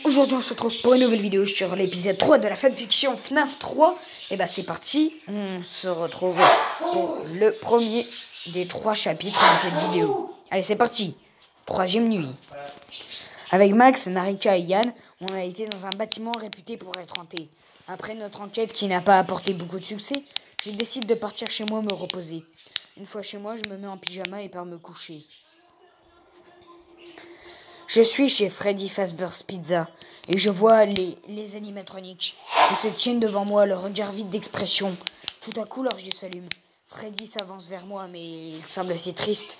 Aujourd'hui on se retrouve pour une nouvelle vidéo sur l'épisode 3 de la fanfiction FNAF 3. Et bah c'est parti, on se retrouve pour le premier des 3 chapitres de cette vidéo. Allez c'est parti, troisième nuit. Avec Max, Narika et Yann, on a été dans un bâtiment réputé pour être hanté. Après notre enquête qui n'a pas apporté beaucoup de succès, je décide de partir chez moi me reposer. Une fois chez moi, je me mets en pyjama et pars me coucher. Je suis chez Freddy Fazbear's Pizza et je vois les animatroniques. Ils se tiennent devant moi, leur regard vide d'expression. Tout à coup, leurs yeux s'allument. Freddy s'avance vers moi, mais il semble assez triste.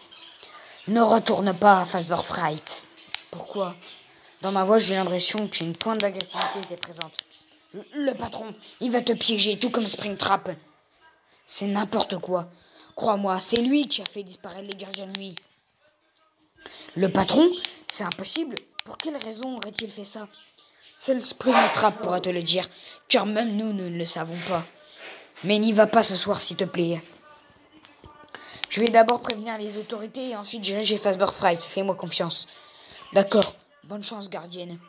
Ne retourne pas à Fazbear Fright. Pourquoi? Dans ma voix, j'ai l'impression qu'une pointe d'agressivité était présente. Le patron, il va te piéger, tout comme Springtrap. C'est n'importe quoi. Crois-moi, c'est lui qui a fait disparaître les gardiens de nuit. Le patron? C'est impossible. Pour quelle raison aurait-il fait ça? Seul Springtrap pourra te le dire, car même nous ne le savons pas. Mais n'y va pas ce soir, s'il te plaît. Je vais d'abord prévenir les autorités et ensuite j'irai chez Fazbear Fright. Fais-moi confiance. D'accord. Bonne chance, gardienne.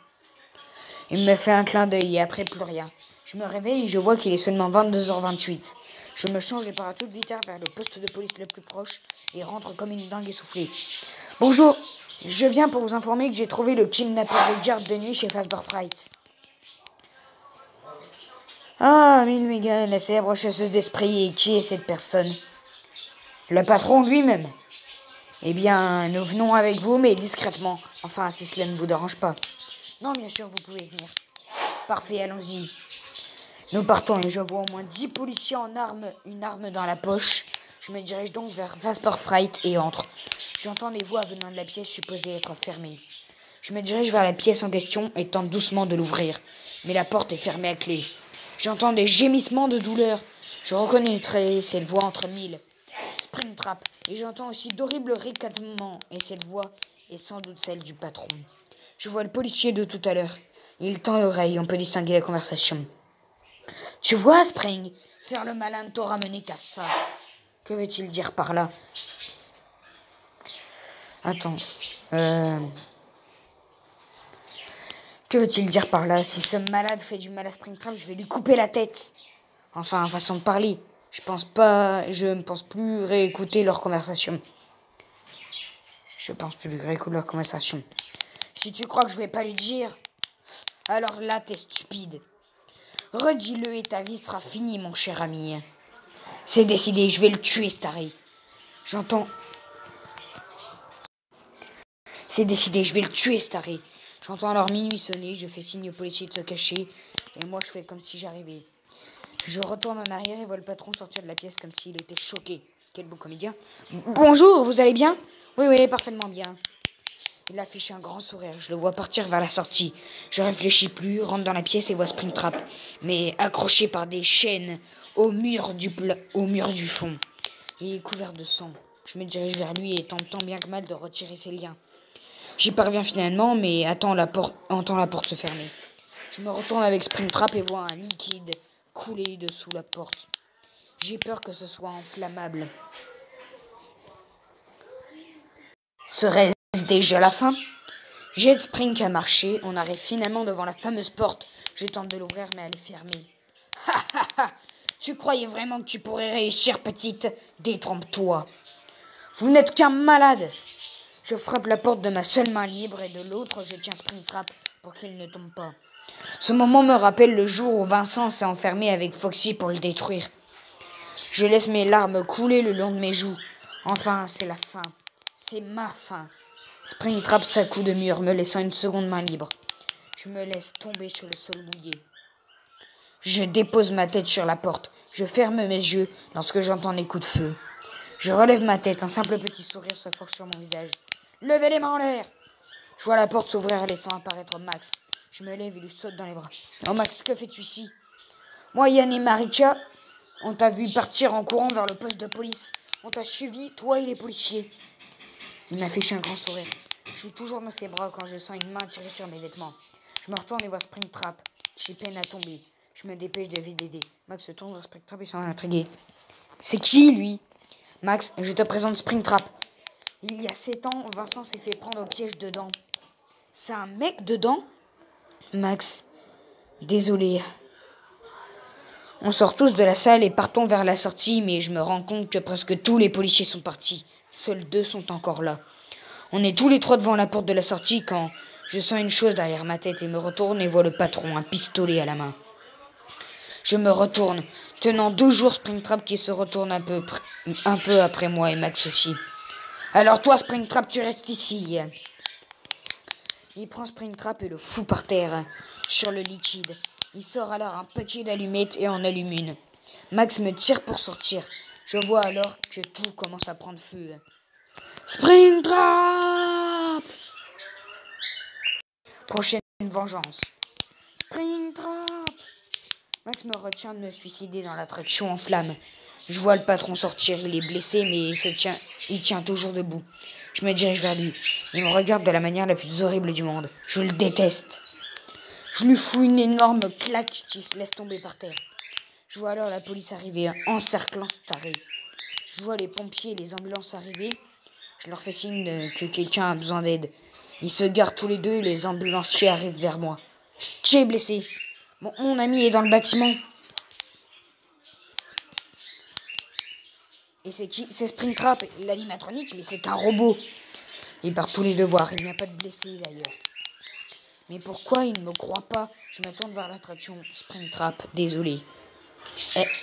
Il me fait un clin d'œil et après plus rien. Je me réveille et je vois qu'il est seulement 22h28. Je me change et pars à toute vitesse vers le poste de police le plus proche et rentre comme une dingue essoufflée. Bonjour, je viens pour vous informer que j'ai trouvé le kidnappeur de garde de nuit chez Fazbear Fright. Ah, Mill Megan, la célèbre chasseuse d'esprit, et qui est cette personne? Le patron lui-même. Eh bien, nous venons avec vous, mais discrètement. Enfin, si cela ne vous dérange pas. Non, bien sûr, vous pouvez venir. Parfait, allons-y. Nous partons et je vois au moins 10 policiers en armes, une arme dans la poche. Je me dirige donc vers Fazbear Fright et entre. J'entends des voix venant de la pièce supposée être fermée. Je me dirige vers la pièce en question et tente doucement de l'ouvrir. Mais la porte est fermée à clé. J'entends des gémissements de douleur. Je reconnaîtrai cette voix entre mille. Springtrap. Et j'entends aussi d'horribles ricanements. Et cette voix est sans doute celle du patron. Je vois le policier de tout à l'heure. Il tend l'oreille, on peut distinguer la conversation. Tu vois, Spring, faire le malin ne t'aura mené qu'à ça. Que veut-il dire par là? Attends. Que veut-il dire par là? Si ce malade fait du mal à Springtrap, je vais lui couper la tête. Enfin, façon de parler. Je ne pense plus réécouter leur conversation. Si tu crois que je vais pas lui dire, alors là, t'es stupide. Redis-le et ta vie sera finie, mon cher ami. C'est décidé, je vais le tuer, Starry. J'entends. C'est décidé, je vais le tuer, Starry. J'entends alors minuit sonner, je fais signe aux policiers de se cacher, et moi je fais comme si j'arrivais. Je retourne en arrière et vois le patron sortir de la pièce comme s'il était choqué. Quel beau comédien. Bonjour, vous allez bien? Oui, parfaitement bien. Il affiche un grand sourire, je le vois partir vers la sortie. Je réfléchis plus, rentre dans la pièce et vois Springtrap, mais accroché par des chaînes au mur du fond. Il est couvert de sang. Je me dirige vers lui et tente tant bien que mal de retirer ses liens. J'y parviens finalement, mais entends la porte se fermer. Je me retourne avec Springtrap et vois un liquide couler dessous la porte. J'ai peur que ce soit inflammable. Serait-ce déjà la fin? J'aide Spring à marcher. On arrive finalement devant la fameuse porte. Je tente de l'ouvrir, mais elle est fermée. Ha! Tu croyais vraiment que tu pourrais réussir, petite? Détrompe-toi. Vous n'êtes qu'un malade. Je frappe la porte de ma seule main libre et de l'autre, je tiens Springtrap pour qu'il ne tombe pas. Ce moment me rappelle le jour où Vincent s'est enfermé avec Foxy pour le détruire. Je laisse mes larmes couler le long de mes joues. Enfin, c'est la fin. C'est ma fin. Springtrap s'accoud de mur, me laissant une seconde main libre. Je me laisse tomber sur le sol mouillé. Je dépose ma tête sur la porte. Je ferme mes yeux lorsque j'entends les coups de feu. Je relève ma tête, un simple petit sourire se forge sur mon visage. Levez les mains en l'air! Je vois la porte s'ouvrir laissant apparaître Max. Je me lève et lui saute dans les bras. Oh Max, que fais-tu ici? Moi, Yann et Marika, on t'a vu partir en courant vers le poste de police. On t'a suivi, toi et les policiers. Il m'affiche un grand sourire. Je suis toujours dans ses bras quand je sens une main tirer sur mes vêtements. Je me retourne et vois Springtrap, qui peine à tomber. Je me dépêche de vite l'aider. Max se tourne vers Springtrap et semble intrigué. C'est qui, lui? Max, je te présente Springtrap. Il y a 7 ans, Vincent s'est fait prendre au piège dedans. C'est un mec dedans? Max, désolé. On sort tous de la salle et partons vers la sortie, mais je me rends compte que presque tous les policiers sont partis. Seuls 2 sont encore là. On est tous les 3 devant la porte de la sortie quand je sens une chose derrière ma tête et me retourne et vois le patron, un pistolet à la main. Je me retourne, tenant toujours Springtrap qui se retourne un peu après moi et Max aussi. Alors toi, Springtrap, tu restes ici. Il prend Springtrap et le fout par terre, sur le liquide. Il sort alors un paquet d'allumettes et en allume une. Max me tire pour sortir. Je vois alors que tout commence à prendre feu. Springtrap! Prochaine vengeance. Springtrap! Max me retient de me suicider dans l'attraction en flammes. Je vois le patron sortir, il est blessé mais il tient toujours debout. Je me dirige vers lui. Il me regarde de la manière la plus horrible du monde. Je le déteste. Je lui fous une énorme claque qui se laisse tomber par terre. Je vois alors la police arriver, encerclant ce taré. Je vois les pompiers et les ambulances arriver. Je leur fais signe que quelqu'un a besoin d'aide. Ils se garent tous les deux et les ambulanciers arrivent vers moi. Qui est blessé? Mon ami est dans le bâtiment. Et c'est qui? C'est Springtrap, l'animatronique, mais c'est un robot. Ils partent tous les deux voir. Il n'y a pas de blessés d'ailleurs. Mais pourquoi ils ne me croient pas? Je me tourne vers l'attraction. Springtrap, désolé.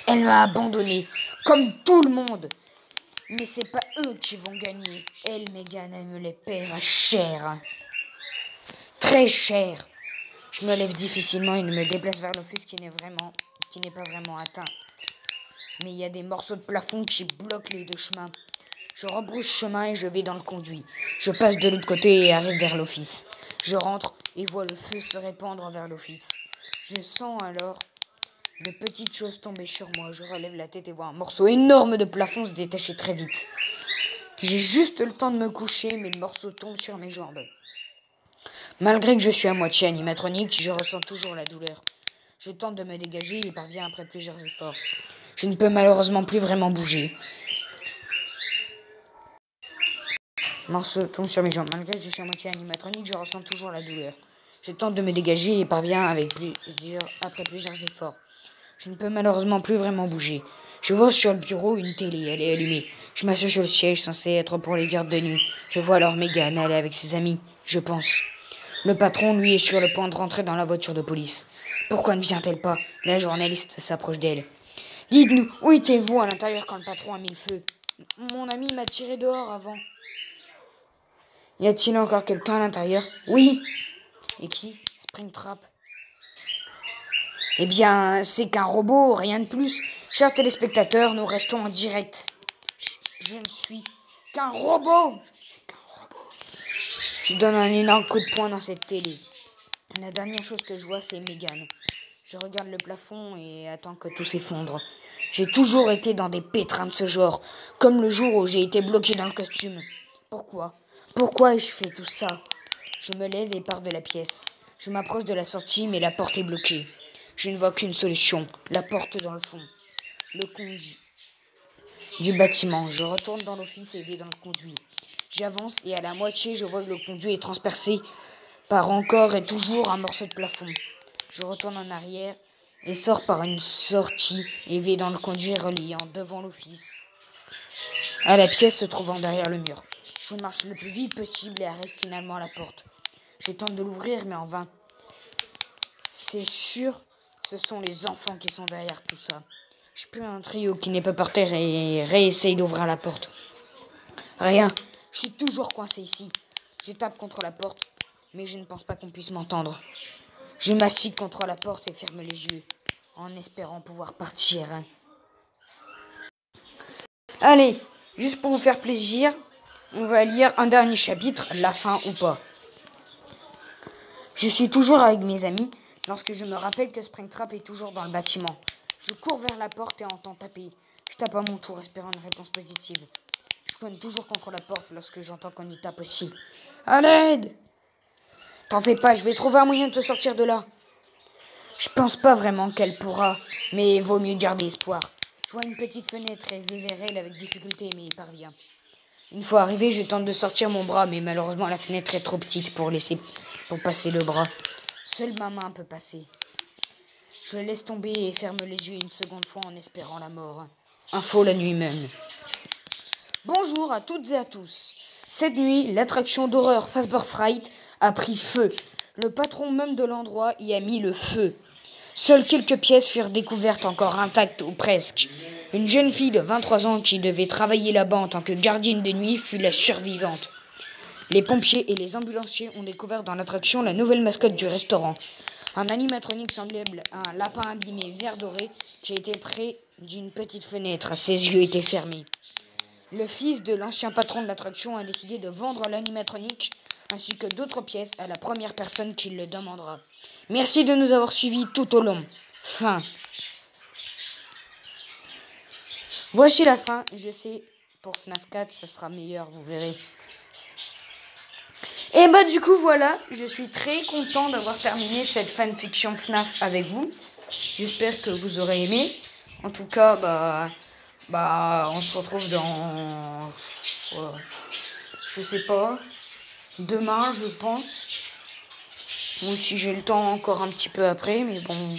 Elle m'a abandonné, comme tout le monde. Mais c'est pas eux qui vont gagner. Elle, Megan, elle me les paiera cher. Très cher. Je me lève difficilement et me déplace vers l'office qui n'est pas vraiment atteint. Mais il y a des morceaux de plafond qui bloquent les 2 chemins. Je rebrousse chemin et je vais dans le conduit. Je passe de l'autre côté et arrive vers l'office. Je rentre et vois le feu se répandre vers l'office. Je sens alors de petites choses tomber sur moi. Je relève la tête et vois un morceau énorme de plafond se détacher très vite. J'ai juste le temps de me coucher, mais le morceau tombe sur mes jambes. Malgré que je suis à moitié animatronique, je ressens toujours la douleur. Je tente de me dégager et parviens après plusieurs efforts. Je ne peux malheureusement plus vraiment bouger. Le morceau tombe sur mes jambes. Malgré que je suis à moitié animatronique, je ressens toujours la douleur. Je tente de me dégager et parviens après plusieurs efforts. Je ne peux malheureusement plus vraiment bouger. Je vois sur le bureau une télé, elle est allumée. Je m'assieds sur le siège censé être pour les gardes de nuit. Je vois alors Megan aller avec ses amis, je pense. Le patron, lui, est sur le point de rentrer dans la voiture de police. Pourquoi ne vient-elle pas? La journaliste s'approche d'elle. Dites-nous, où étiez-vous à l'intérieur quand le patron a mis le feu? Mon ami m'a tiré dehors avant. Y a-t-il encore quelqu'un à l'intérieur? Oui. Et qui? Springtrap. Eh bien, c'est qu'un robot, rien de plus. Chers téléspectateurs, nous restons en direct. Je ne suis qu'un robot. Je donne un énorme coup de poing dans cette télé. La dernière chose que je vois, c'est Megan. Je regarde le plafond et attends que tout s'effondre. J'ai toujours été dans des pétrins de ce genre, comme le jour où j'ai été bloqué dans le costume. Pourquoi ai-je fait tout ça? Je me lève et pars de la pièce. Je m'approche de la sortie, mais la porte est bloquée. Je ne vois qu'une solution, la porte dans le fond. Le conduit du bâtiment. Je retourne dans l'office et vais dans le conduit. J'avance et à la moitié, je vois que le conduit est transpercé par encore et toujours un morceau de plafond. Je retourne en arrière et sors par une sortie et vais dans le conduit reliant devant l'office à la pièce se trouvant derrière le mur. Je marche le plus vite possible et arrive finalement à la porte. Je tente de l'ouvrir mais en vain. C'est sûr, ce sont les enfants qui sont derrière tout ça. Je peux un trio qui n'est pas par terre et réessaye d'ouvrir la porte. Rien, je suis toujours coincé ici. Je tape contre la porte, mais je ne pense pas qu'on puisse m'entendre. Je m'assis contre la porte et ferme les yeux, en espérant pouvoir partir. Allez, juste pour vous faire plaisir, on va lire un dernier chapitre, la fin ou pas. Je suis toujours avec mes amis lorsque je me rappelle que Springtrap est toujours dans le bâtiment. Je cours vers la porte et entends taper. Je tape à mon tour, espérant une réponse positive. Je cogne toujours contre la porte lorsque j'entends qu'on y tape aussi. À l'aide! T'en fais pas, je vais trouver un moyen de te sortir de là. Je pense pas vraiment qu'elle pourra, mais vaut mieux garder espoir. Je vois une petite fenêtre et vais vers elle avec difficulté, mais y parvient. Une fois arrivé, je tente de sortir mon bras, mais malheureusement la fenêtre est trop petite pour passer le bras. Seule ma main peut passer. Je laisse tomber et ferme les yeux une seconde fois en espérant la mort. Info la nuit même. Bonjour à toutes et à tous. Cette nuit, l'attraction d'horreur Fazbear Fright a pris feu. Le patron même de l'endroit y a mis le feu. Seules quelques pièces furent découvertes encore intactes ou presque. Une jeune fille de 23 ans qui devait travailler là-bas en tant que gardienne de nuit fut la survivante. Les pompiers et les ambulanciers ont découvert dans l'attraction la nouvelle mascotte du restaurant. Un animatronique semblable à un lapin abîmé vert doré qui était près d'une petite fenêtre. Ses yeux étaient fermés. Le fils de l'ancien patron de l'attraction a décidé de vendre l'animatronique ainsi que d'autres pièces à la première personne qui le demandera. Merci de nous avoir suivis tout au long. Fin. Voici la fin. Je sais, pour FNAF 4, ça sera meilleur, vous verrez. Et bah du coup voilà, je suis très content d'avoir terminé cette fanfiction FNAF avec vous. J'espère que vous aurez aimé. En tout cas, on se retrouve dans... je sais pas. Demain, je pense. Ou si j'ai le temps encore un petit peu après. Mais bon,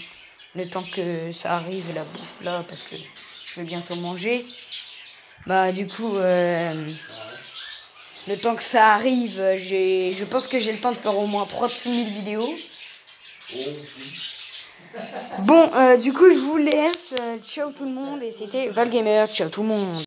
le temps que ça arrive, la bouffe là, parce que je vais bientôt manger. Bah du coup... le temps que ça arrive, je pense que j'ai le temps de faire au moins 36 000 vidéos. Bon, du coup, je vous laisse. Ciao tout le monde. Et c'était Valgamer. Ciao tout le monde.